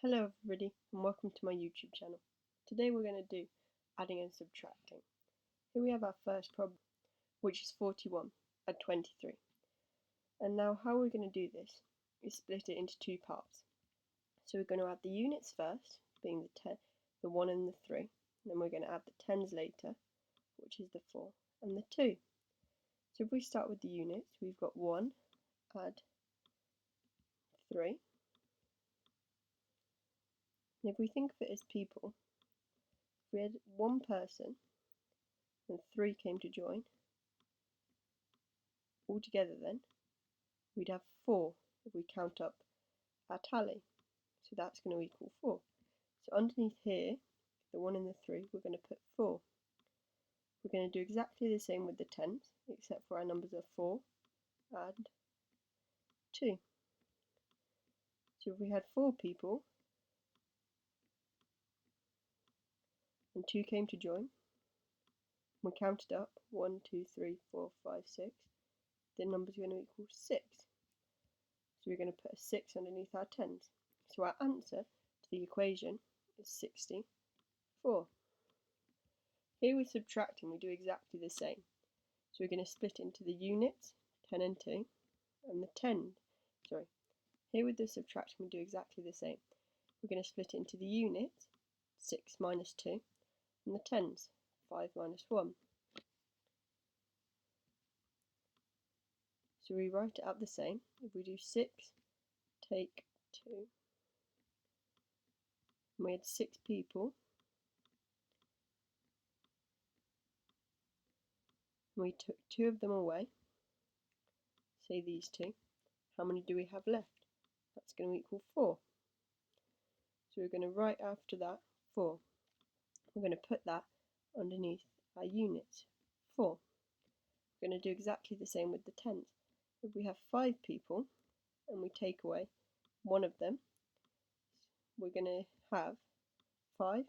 Hello everybody and welcome to my YouTube channel. Today we're going to do adding and subtracting. Here we have our first problem, which is 41 add 23. And now how we're going to do this is split it into two parts. So we're going to add the units first, being the 1 and the 3. And then we're going to add the tens later, which is the 4 and the 2. So if we start with the units, we've got 1 add 3. And if we think of it as people, if we had one person and 3 came to join, altogether then, we'd have 4 if we count up our tally. So that's going to equal 4. So underneath here, the 1 and the 3, we're going to put 4. We're going to do exactly the same with the tens, except for our numbers are 4 and 2. So if we had 4 people, and 2 came to join, we counted up 1, 2, 3, 4, 5, 6, the number is going to equal 6. So we're going to put a 6 underneath our tens. So our answer to the equation is 64. Here with subtracting we do exactly the same. So we're going to split into the units, 10 and 2, and the here with the subtraction we do exactly the same. We're going to split it into the units, 6 minus 2, and the tens, 5 minus 1. So we write it out the same. If we do 6, take 2, and we had 6 people, and we took 2 of them away, say these 2, how many do we have left? That's going to equal 4. So we're going to write after that 4. We're going to put that underneath our units, 4. We're going to do exactly the same with the tens. If we have 5 people and we take away one of them, we're going to have 5,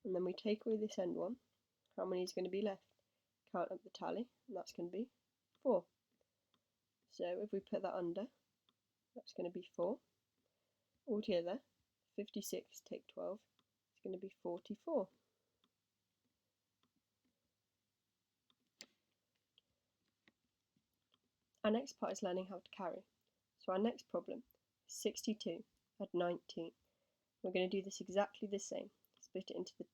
and then we take away this end one, how many is going to be left? Count up the tally, and that's going to be 4. So if we put that under, that's going to be 4. Altogether, 56 take 12 is going to be 44. Our next part is learning how to carry. So our next problem is 62 add 19. We're going to do this exactly the same. Split it into the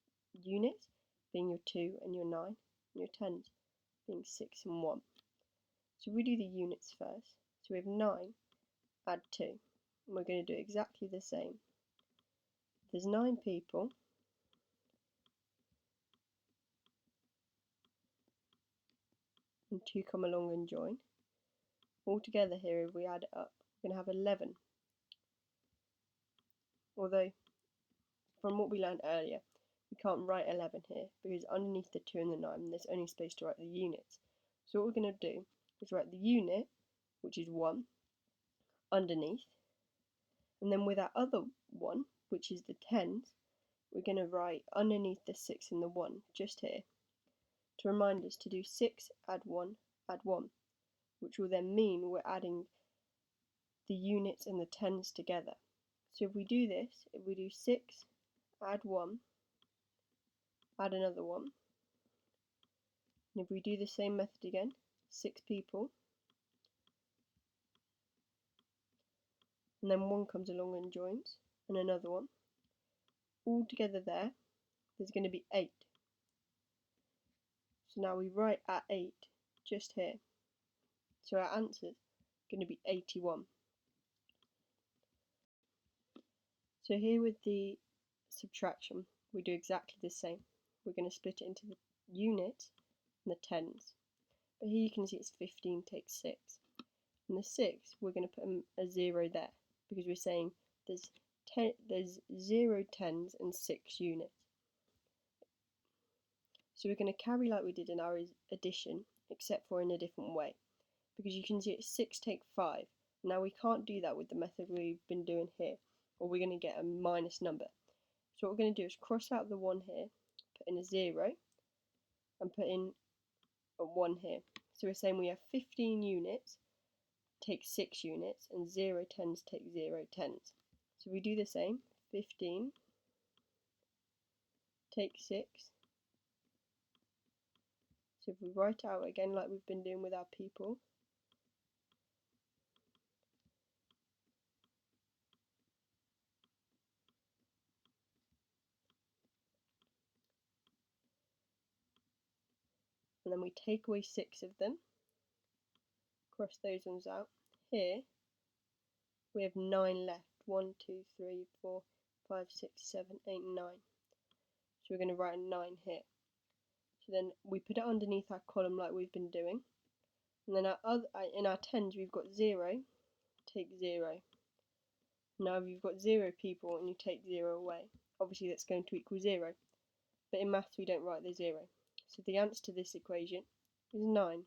units, being your 2 and your 9, and your tens, being 6 and 1. So we do the units first. So we have 9 add 2. And we're going to do exactly the same. There's 9 people, and 2 come along and join. Altogether here, if we add it up, we're going to have 11. Although, from what we learned earlier, we can't write 11 here, because underneath the 2 and the 9, there's only space to write the units. So what we're going to do is write the unit, which is 1, underneath, and then with our other one, which is the tens, we're going to write underneath the 6 and the 1, just here, to remind us to do 6 add 1 add 1, which will then mean we're adding the units and the tens together. So if we do this, if we do 6 add 1 add another 1, and if we do the same method again, 6 people, and then 1 comes along and joins, and another one, all together there's going to be 8. So now we write our 8 just here. So our answer is going to be 81. So here with the subtraction, we do exactly the same. We're going to split it into the units and the tens. But here you can see it's 15 takes 6. And the 6, we're going to put a 0 there, because we're saying there's 0 tens and 6 units. So we're going to carry like we did in our addition, except for in a different way. Because you can see it's 6 take 5. Now we can't do that with the method we've been doing here, or we're going to get a minus number. So what we're going to do is cross out the 1 here, put in a 0, and put in a 1 here. So we're saying we have 15 units take 6 units, and 0 tens take 0 tens. So we do the same. 15 take 6. So if we write out again like we've been doing with our people, and then we take away 6 of them, cross those ones out. Here we have 9 left. 1, 2, 3, 4, 5, 6, 7, 8, 9. So we're going to write a 9 here. So then we put it underneath our column like we've been doing. And then in our tens we've got 0, take 0. Now if you've got 0 people and you take 0 away, obviously that's going to equal 0. But in maths we don't write the 0. So the answer to this equation is 9.